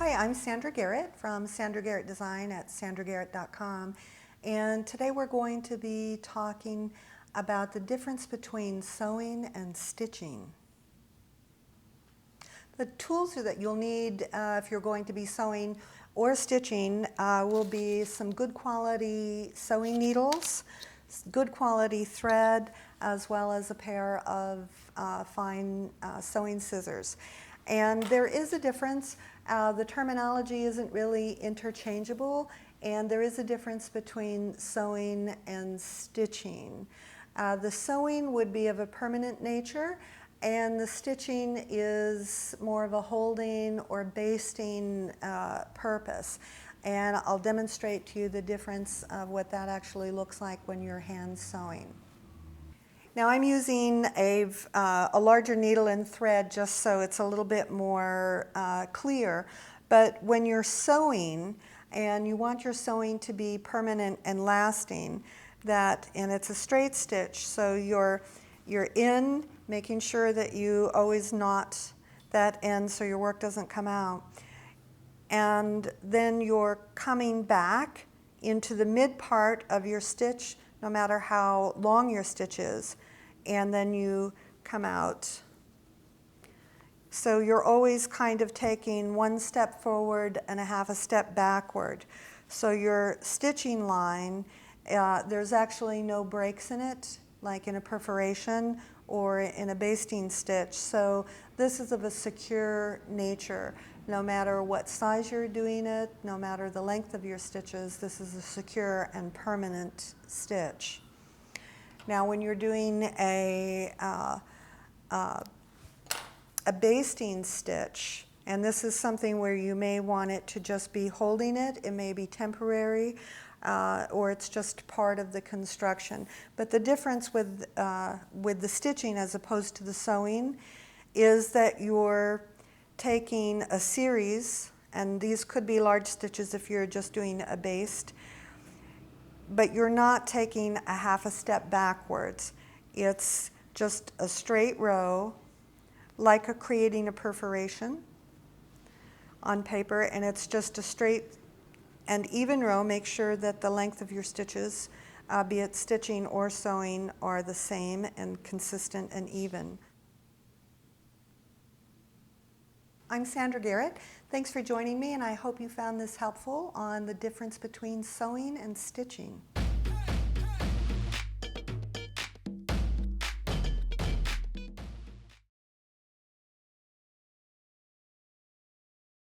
Hi, I'm Sandra Garratt from Sandra Garratt Design at sandragarratt.com, and today we're going to be talking about the difference between sewing and stitching. The tools that you'll need if you're going to be sewing or stitching will be some good quality sewing needles, good quality thread, as well as a pair of fine sewing scissors. And there is a difference. The terminology isn't really interchangeable, and there is a difference between sewing and stitching. The sewing would be of a permanent nature, and the stitching is more of a holding or basting purpose. And I'll demonstrate to you the difference of what that actually looks like when you're hand sewing. Now I'm using a larger needle and thread just so it's a little bit more clear. But when you're sewing and you want your sewing to be permanent and lasting, and it's a straight stitch, so you're in, making sure that you always knot that end so your work doesn't come out. And then you're coming back into the mid part of your stitch, no matter how long your stitch is, and then you come out. So you're always kind of taking one step forward and a half a step backward. So your stitching line, there's actually no breaks in it, like in a perforation or in a basting stitch. So this is of a secure nature. No matter what size you're doing it, no matter the length of your stitches, this is a secure and permanent stitch. Now when you're doing a basting stitch, and this is something where you may want it to just be holding it, it may be temporary, or it's just part of the construction. But the difference with the stitching as opposed to the sewing is that you're taking a series, and these could be large stitches if you're just doing a baste, but you're not taking a half a step backwards. It's just a straight row, like creating a perforation on paper, and it's just a straight and even row. Make sure that the length of your stitches, be it stitching or sewing, are the same and consistent and even. I'm Sandra Garratt. Thanks for joining me, and I hope you found this helpful on the difference between sewing and stitching.